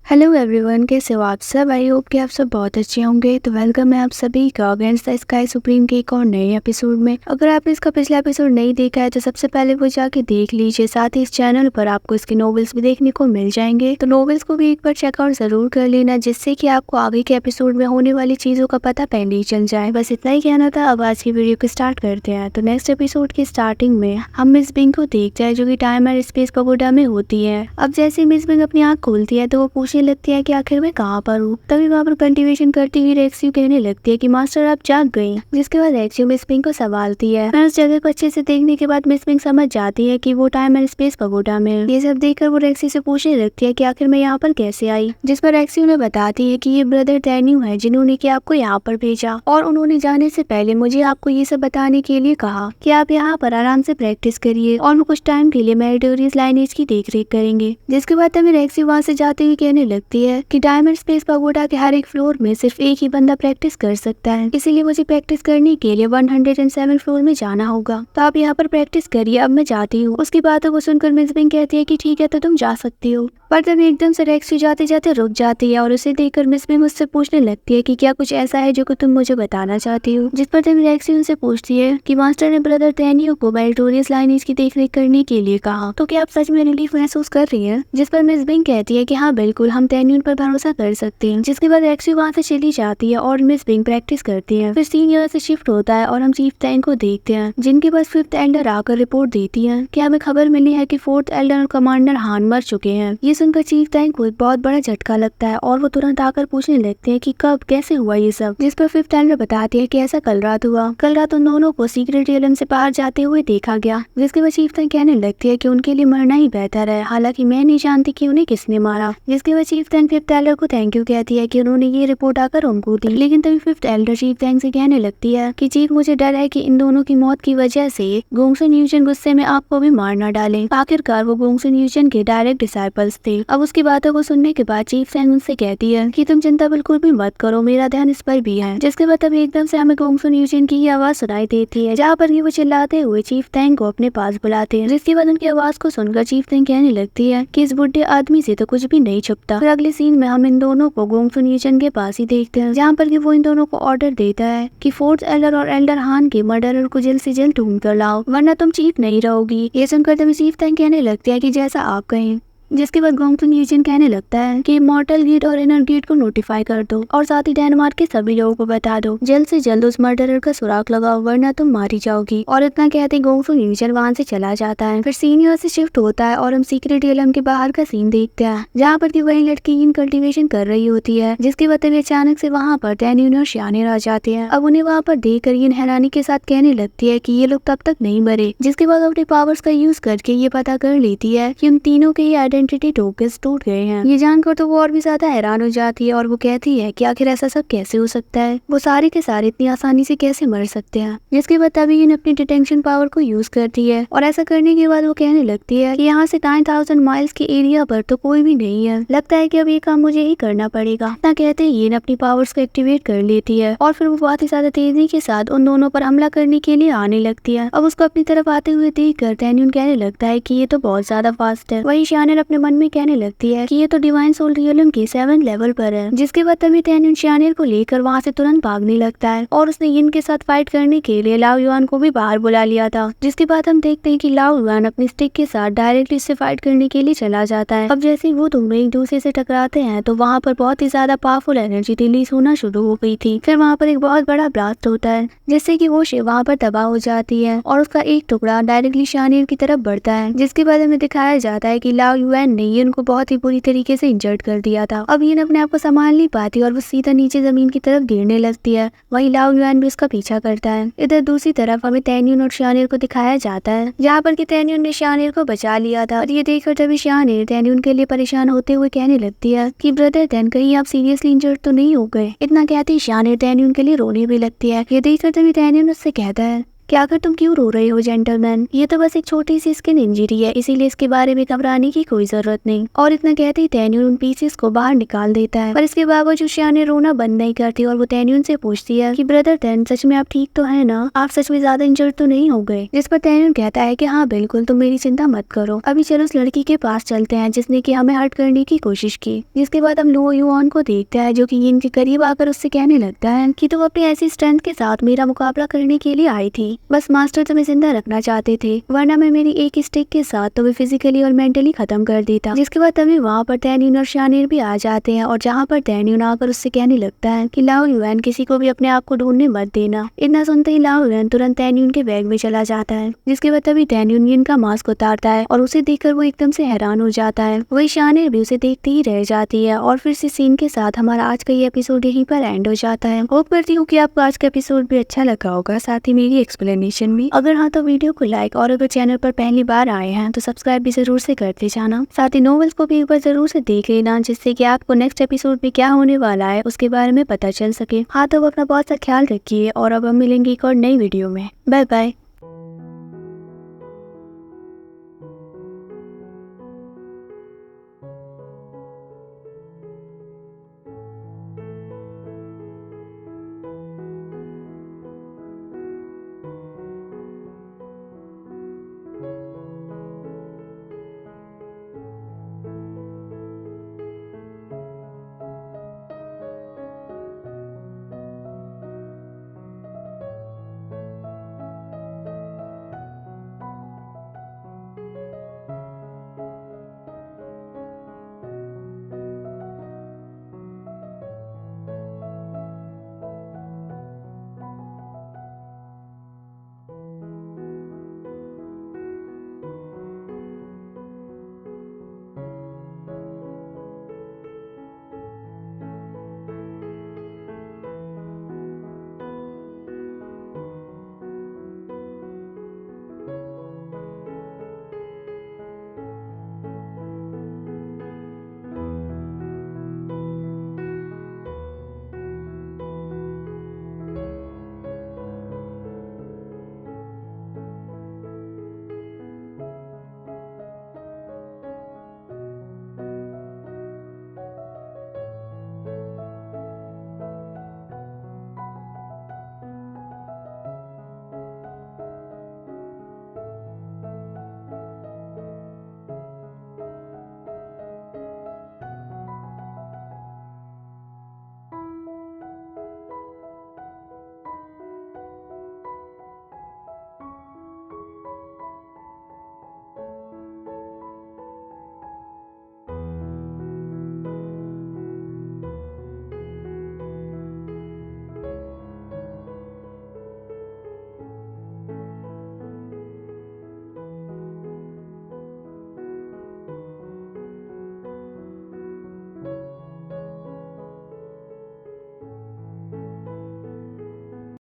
Hello everyone, कैसे हो आप सब। आई होप कि आप सब बहुत अच्छे होंगे। तो वेलकम है आप सभी का अगेंस्ट द स्काई सुप्रीम के एक और नए एपिसोड में। अगर आपने इसका पिछला एपिसोड नहीं देखा है तो सबसे पहले वो जाके देख लीजिए। साथ ही इस चैनल पर आपको इसके नॉवेल्स भी देखने को मिल जाएंगे, तो नॉवेल्स को भी एक बार चेकआउट जरूर कर लेना, जिससे कि आपको आगे के एपिसोड में होने वाली चीजों का पता पहले ही चल जाए। बस इतना ही कहना था। अब आज की वीडियो को स्टार्ट करते हैं। तो नेक्स्ट एपिसोड की स्टार्टिंग में हम मिस बिंग को देखते हैं, जो की टाइम एंड स्पेस पगोडा में होती है। अब जैसे मिस बिंग अपनी आँख खोलती है तो वो पूछने लगती है कि आखिर मैं कहाँ पर हूँ। तभी वहाँ पर कल्टीवेशन करती हुई रेक्सियो कहने लगती है कि मास्टर आप जाग गई। जिसके बाद रेक्सियो मिस बिंग को संभालती है। उस जगह को अच्छे से देखने के बाद मिस बिंग समझ जाती है कि वो टाइम एंड स्पेस पगोडा में। ये सब देखकर वो रेक्सियो से पूछने लगती है कि आखिर मैं यहाँ पर कैसे आई। जिस पर रेक्सियो ने बताती है कि ये ब्रदर डैनियल है जिन्होंने कि आपको यहाँ पर भेजा, और उन्होंने जाने से पहले मुझे आपको ये सब बताने के लिए कहा कि आप यहाँ पर आराम से प्रैक्टिस करिए और वो कुछ टाइम के लिए मेरिटोरियस लाइनेज की देखरेख करेंगे। जिसके बाद तभी रेक्सियो वहाँ से जाते हुए कहने लगती है कि डायमंड स्पेस पगोडा के हर एक फ्लोर में सिर्फ एक ही बंदा प्रैक्टिस कर सकता है, इसीलिए मुझे प्रैक्टिस करने के लिए 107 फ्लोर में जाना होगा। तो आप यहाँ पर प्रैक्टिस करिए, अब मैं जाती हूँ। उसकी बातों को सुनकर मिस बिंग कहती है कि ठीक है, तो तुम जा सकती हो। पर तभी एकदम से रेक्सियो जाते जाते रुक जाती है और उसे देखकर मिस बिंग उससे पूछने लगती है कि क्या कुछ ऐसा है जो कि तुम मुझे बताना चाहती हो। जिस पर तभी रेक्सियो उनसे पूछती है कि मास्टर ने ब्रदर डैनियल को मेरिटोरियस लाइनेज की देखरेख करने के लिए कहा, तो क्या आप सच में रिलीफ महसूस कर रही हैं। जिस पर मिस बिंग कहती है कि हाँ बिल्कुल, हम डैनियल पर भरोसा कर सकते हैं। जिसके बाद रेक्सियो वहाँ से चली जाती है और मिस बिंग प्रैक्टिस करती है। फिर सीन यहाँ से शिफ्ट होता है और हम चीफ टैंक को देखते हैं, जिनके पास फिफ्थ एल्डर आकर रिपोर्ट देती है कि हमें खबर मिली है कि फोर्थ एल्डर और कमांडर हान मर चुके हैं। ये सुनकर चीफ टैंक को एक बहुत बड़ा झटका लगता है और वो तुरंत आकर पूछने लगते हैं कि कब कैसे हुआ ये सब। जिस पर फिफ्थ एल्डर बताती है कि ऐसा कल रात हुआ। कल रात उन दोनों को सीक्रेट रियलम से बाहर जाते हुए देखा गया। जिसके बाद चीफ टैंक कहने लगती है कि उनके लिए मरना ही बेहतर है, हालांकि मैं नहीं जानती कि उन्हें किसने मारा। जिसके बाद चीफ टैंक फिफ्थ एल्डर को थैंक यू कहती है कि उन्होंने ये रिपोर्ट आकर उनको दी। लेकिन तभी फिफ्थ एल्डर चीफ टैंक से कहने लगती है कि चीफ, मुझे डर है कि इन दोनों की मौत की वजह से गोंगसुन यूजन गुस्से में आपको भी मार न डालें। आखिरकार वो गोंगसुन यूजन के डायरेक्ट डिसाइपल्स थे। अब उसकी बातों को सुनने के बाद चीफ टैंक उनसे कहती है कि तुम चिंता बिल्कुल भी मत करो, मेरा ध्यान इस पर भी है। जिसके बाद तभी एकदम से हमें गोंगसुन यूजन की ही आवाज सुनाई देती है, जहाँ पर वो चिल्लाते हुए चीफ टैंक को अपने पास बुलाते हैं। जिसके बाद उनकी आवाज को सुनकर चीफ टैंक कहने लगती है कि इस बुढ़े आदमी से तो कुछ भी नहीं छुपता। फिर अगले सीन में हम इन दोनों को गोंगसुन यूजन के पास ही देखते हैं, जहाँ पर वो इन दोनों को ऑर्डर देता है कि फोर्थ एल्डर और एल्डर हान के मर्डरर को जल्द से जल्द ढूंढ कर लाओ, वरना तुम चीफ नहीं रहोगी। ये सुनकर तभी चीफ टैंक कहने लगती है कि जैसा आप कहें। जिसके बाद गोंगसुन यूजन कहने लगता है कि मॉर्टल गेट और इनर गेट को नोटिफाई कर दो और साथ ही डेनमार्क के सभी लोगों को बता दो, जल्द से जल्द उस मर्डरर का सुराग लगाओ, वरना तुम मारी जाओगी। और इतना कहते गोंगसुन यूजन वहाँ से चला जाता है। फिर सीन यहाँ से शिफ्ट होता है और हम सीक्रेट रियलम के बाहर का सीन देखते हैं, जहाँ पर वही लड़की इन कल्टीवेशन कर रही होती है। जिसके बाद अचानक से वहाँ पर डैनियल और श्यानेर आ जाते हैं। अब उन्हें वहाँ पर देखकर इन हैरानी के साथ कहने लगती है कि ये लोग तब तक नहीं मरे। जिसके बाद अपने पावर्स का यूज करके ये पता कर लेती है कि उन तीनों के ही आइडेंटिटी टोकन्स टूट गए हैं। ये जानकर तो वो और भी ज्यादा हैरान हो जाती है और वो कहती है कि आखिर ऐसा सब कैसे हो सकता है, वो सारे के सारे इतनी आसानी से कैसे मर सकते हैं। जिसके बाद तभी इन अपनी डिटेक्शन पावर को यूज करती है और ऐसा करने के बाद वो कहने लगती है कि यहाँ से 9000 माइल्स के एरिया पर तो कोई भी नहीं है, लगता है कि अब ये काम मुझे ही करना पड़ेगा। इतना कहते ही ये अपनी पावर्स को एक्टिवेट कर लेती है और फिर वो बहुत ही ज्यादा तेजी के साथ उन दोनों पर हमला करने के लिए आने लगती है। अब उसको अपनी तरफ आते हुए देख कर डैनियल कहने लगता है कि ये तो बहुत ज्यादा फास्ट है। वही श्यानेर अपने मन में कहने लगती है कि ये तो डिवाइन सोल रियलम के 7 लेवल पर है। जिसके बाद तभी डैनियल श्यानेर को लेकर वहाँ से तुरंत भागने लगता है और उसने यिन के साथ फाइट करने के लिए लाओ युआन को भी बाहर बुला लिया था। जिसके बाद हम देखते हैं कि लाओ युआन अपनी स्टिक के साथ डायरेक्टली इससे फाइट करने के लिए चला जाता है। अब जैसे वो दोनों एक दूसरे से टकराते हैं तो वहाँ पर बहुत ही ज्यादा पावरफुल एनर्जी रिलीज होना शुरू हो गई थी। फिर वहाँ पर एक बहुत बड़ा ब्लास्ट होता है, जिससे कि वो शिप वहाँ पर तबाह हो जाती है और उसका एक टुकड़ा डायरेक्टली श्यानेर की तरफ बढ़ता है। जिसके बाद हमें दिखाया जाता है कि लाओ युआन ने यिन को बहुत ही बुरी तरीके से इंजर्ड कर दिया था। अब यिन अपने आप को संभाल नहीं पाती और वो सीधा नीचे जमीन की तरफ गिरने लगती है। वहीं लाओ युआन भी उसका पीछा करता है। इधर दूसरी तरफ हमें डैनियल और श्यानेर को दिखाया जाता है, जहाँ पर कि डैनियल ने श्यानेर को बचा लिया था। और ये देखकर तभी श्यानेर डैनियल के लिए परेशान होते हुए कहने लगती है कि ब्रदर डैन, कहीं आप सीरियसली इंजर्ड तो नहीं हो गए। इतना कहते ही श्यानेर डैनियल के लिए रोने भी लगती है। ये देखकर तभी डैनियल उससे कहता है कि आखिर तुम क्यों रो रहे हो जेंटलमैन, ये तो बस एक छोटी सी स्किन इंजरी है, इसीलिए इसके बारे में घबराने की कोई जरूरत नहीं। और इतना कहते ही तैन्यून उन पीसेस को बाहर निकाल देता है, पर इसके बावजूद शियाने रोना बंद नहीं करती और वो तैन्यून से पूछती है कि ब्रदर तैन, सच में आप ठीक तो है ना, आप सच में ज्यादा इंजर्ड तो नहीं हो गए। जिस पर तैन्यून कहता है कि हाँ बिल्कुल, तुम मेरी चिंता मत करो, अभी चलो उस लड़की के पास चलते हैं जिसने की हमें हर्ट करने की कोशिश की। जिसके बाद हम लुओ युआन को देखते हैं जो कि यिन के करीब आकर उससे कहने लगता है कि तुम अपनी ऐसी स्ट्रेंथ के साथ मेरा मुकाबला करने के लिए आई थी, बस मास्टर तुम्हें जिंदा रखना चाहते थे, वरना मैं मेरी एक स्टिक के साथ तुम्हें फिजिकली और मेंटली खत्म कर देता। जिसके बाद तभी वहाँ पर तैन्यून और शानिर भी आ जाते हैं और जहाँ पर तैन्यून आकर उससे कहने लगता है कि लाओ युआन, किसी को भी अपने आप को ढूंढने मत देना। इतना सुनते ही लाओ युआन तुरंत तैन्यून के बैग में चला जाता है। जिसके बाद तभी तैन्यून यिन का मास्क उतारता है और उसे देखकर वो एकदम से हैरान हो जाता है। वही शानिर भी उसे देखते ही रह जाती है और फिर से सीन के साथ हमारा आज का ये एपिसोड यहीं पर एंड हो जाता है। होप करती हूँ कि आपको आज का एपिसोड भी अच्छा लगा होगा, साथ ही मेरी एक्सप्लेनेशन भी। अगर हाँ तो वीडियो को लाइक, और अगर चैनल पर पहली बार आए हैं तो सब्सक्राइब भी जरूर से करते जाना। साथ ही नॉवेल्स को भी एक बार जरूर से देख लेना, जिससे कि आपको नेक्स्ट एपिसोड में क्या होने वाला है उसके बारे में पता चल सके। हाँ तो अपना बहुत सा ख्याल रखिए और अब हम मिलेंगे एक और नई वीडियो में। Bye bye.